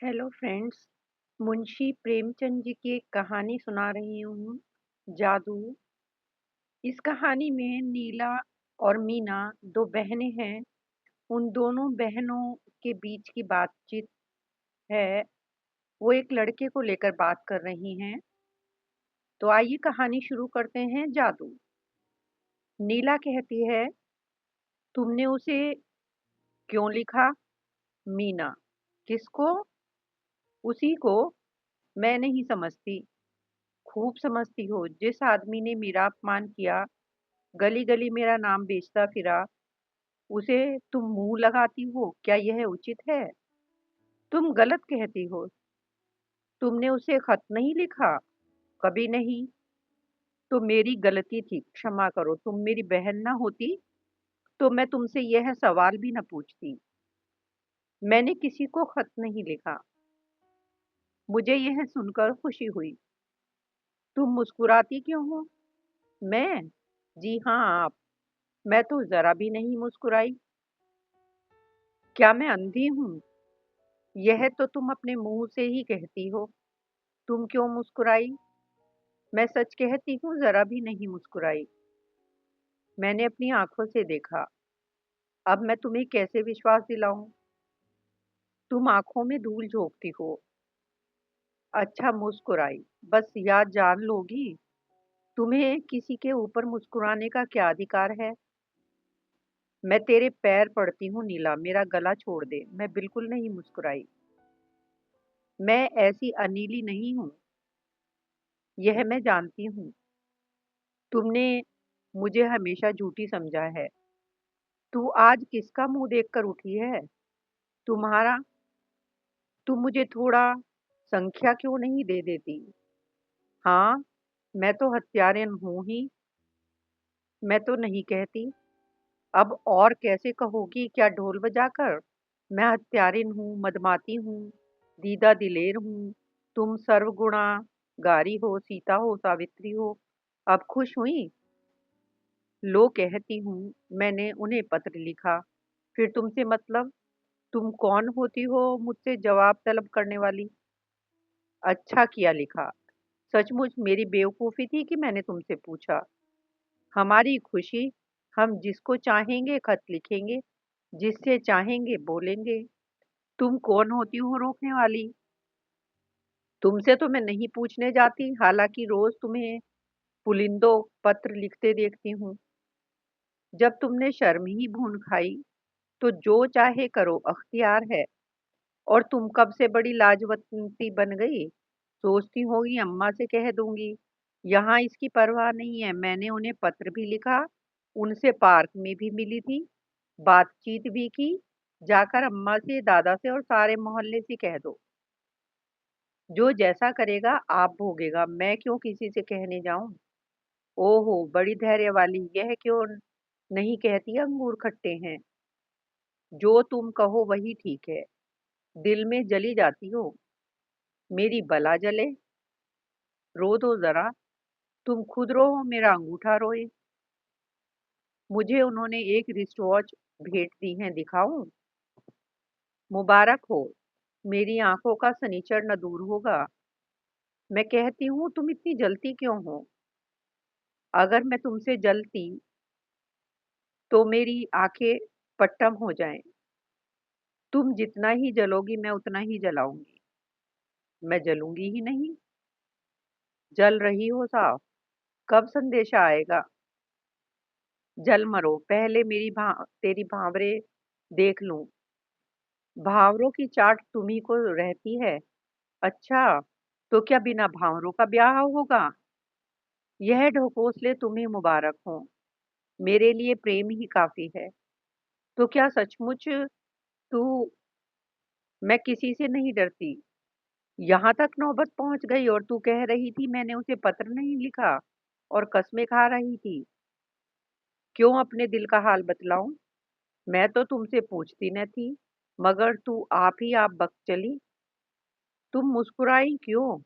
Hello friends. Munshi Premchand ji की एक कहानी सुना रही हूँ। जादू। इस कहानी में नीला और मीना दो बहनें हैं। उन दोनों बहनों के बीच की बातचीत है। वो एक लड़के को लेकर बात कर रही हैं। तो आइए कहानी शुरू करते हैं। जादू। नीला कहती है, तुमने उसे क्यों लिखा? मीना, किसको? उसी को। मैं नहीं समझती। खूब समझती हो। जिस आदमी ने मेरा अपमान किया, गली गली मेरा नाम बेचता फिरा, उसे तुम मुंह लगाती हो? क्या यह उचित है? तुम गलत कहती हो। तुमने उसे खत नहीं लिखा? कभी नहीं। तो मेरी गलती थी, क्षमा करो। तुम मेरी बहन ना होती तो मैं तुमसे यह सवाल भी न पूछती। मैंने किसी को खत नहीं लिखा। मुझे यह सुनकर खुशी हुई। तुम मुस्कुराती क्यों हो? मैं? जी हाँ, आप। मैं तो जरा भी नहीं मुस्कुराई। क्या मैं अंधी हूँ? यह तो तुम अपने मुंह से ही कहती हो। तुम क्यों मुस्कुराई? मैं सच कहती हूँ, जरा भी नहीं मुस्कुराई। मैंने अपनी आंखों से देखा। अब मैं तुम्हें कैसे विश्वास दिलाऊं? तुम आंखों में धूल झोंकती हो। अच्छा, मुस्कुराई। बस याद जान लोगी। तुम्हें किसी के ऊपर मुस्कुराने का क्या अधिकार है? मैं तेरे पैर पड़ती हूँ नीला, मेरा गला छोड़ दे। मैं बिल्कुल नहीं मुस्कुराई। मैं ऐसी अनीली नहीं हूँ। यह मैं जानती हूँ। तुमने मुझे हमेशा झूठी समझा है। तू आज किसका मुंह देखकर उठी है? तुम्हारा। तुम मुझे थोड़ा संख्या क्यों नहीं दे देती? हाँ, मैं तो हत्यारिन हूं ही। मैं तो नहीं कहती। अब और कैसे कहोगी? क्या ढोल बजाकर? मैं हत्यारिन हूँ, मदमाती हूँ, दीदा दिलेर हूँ। तुम सर्वगुणा गारी हो, सीता हो, सावित्री हो। अब खुश हुई? लो कहती हूँ, मैंने उन्हें पत्र लिखा। फिर तुमसे मतलब? तुम कौन होती हो मुझसे जवाब तलब करने वाली? अच्छा किया लिखा। सचमुच मेरी बेवकूफी थी कि मैंने तुमसे पूछा। हमारी खुशी। हम जिसको चाहेंगे खत लिखेंगे, जिससे चाहेंगे बोलेंगे। तुम कौन होती हो रोकने वाली? तुमसे तो मैं नहीं पूछने जाती, हालांकि रोज तुम्हें पुलिंदो पत्र लिखते देखती हूँ। जब तुमने शर्म ही भून खाई तो जो चाहे करो, अख्तियार है। और तुम कब से बड़ी लाजवंती बन गई? सोचती होगी अम्मा से कह दूंगी। यहाँ इसकी परवाह नहीं है। मैंने उन्हें पत्र भी लिखा, उनसे पार्क में भी मिली थी, बातचीत भी की। जाकर अम्मा से, दादा से और सारे मोहल्ले से कह दो। जो जैसा करेगा आप भोगेगा। मैं क्यों किसी से कहने जाऊं? ओहो, बड़ी धैर्य वाली। यह क्यों नहीं कहती अंगूर खट्टे हैं? जो तुम कहो वही ठीक है। दिल में जली जाती हो। मेरी बला जले। रो दो जरा। तुम खुद रो, मेरा अंगूठा रोए। मुझे उन्होंने एक रिस्ट वॉच भेंट दी है, दिखाऊं? मुबारक हो। मेरी आंखों का सनीचर न दूर होगा। मैं कहती हूँ, तुम इतनी जलती क्यों हो? अगर मैं तुमसे जलती तो मेरी आंखें पट्टम हो जाएं। तुम जितना ही जलोगी मैं उतना ही जलाऊंगी। मैं जलूंगी ही नहीं। जल रही हो साफ। कब संदेशा आएगा? जल मरो, पहले तेरी भावरे देख लूं। भावरों की चाट तुम्ही को रहती है। अच्छा, तो क्या बिना भावरों का ब्याह होगा? यह ढकोसले तुम्हें मुबारक हो। मेरे लिए प्रेम ही काफी है। तो क्या सचमुच तू? मैं किसी से नहीं डरती। यहाँ तक नौबत पहुंच गई और तू कह रही थी मैंने उसे पत्र नहीं लिखा, और कस्में खा रही थी। क्यों, अपने दिल का हाल बतलाऊं? मैं तो तुमसे पूछती न थी, मगर तू आप ही आप बक चली। तुम मुस्कुराई क्यों?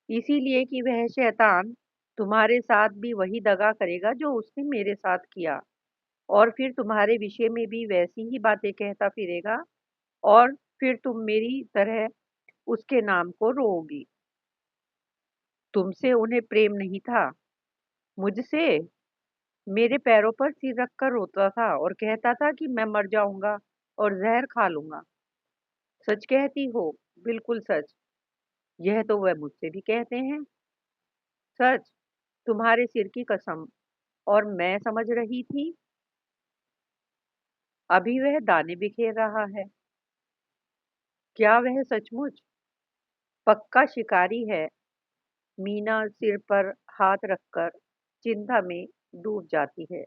इसीलिए कि वह शैतान तुम्हारे साथ भी वही दगा करेगा जो उसने मेरे साथ किया, और फिर तुम्हारे विषय में भी वैसी ही बातें कहता फिरेगा। और फिर तुम मेरी तरह उसके नाम को रोओगी। तुमसे उन्हें प्रेम नहीं था, मुझसे? मेरे पैरों पर सिर रखकर रोता था और कहता था कि मैं मर जाऊंगा और जहर खा लूंगा। सच कहती हो? बिल्कुल सच। यह तो वह मुझसे भी कहते हैं। सच, तुम्हारे सिर की कसम। और मैं समझ रही थी, अभी वह दाने बिखेर रहा है। क्या वह सचमुच पक्का शिकारी है? मीना सिर पर हाथ रखकर चिंता में डूब जाती है।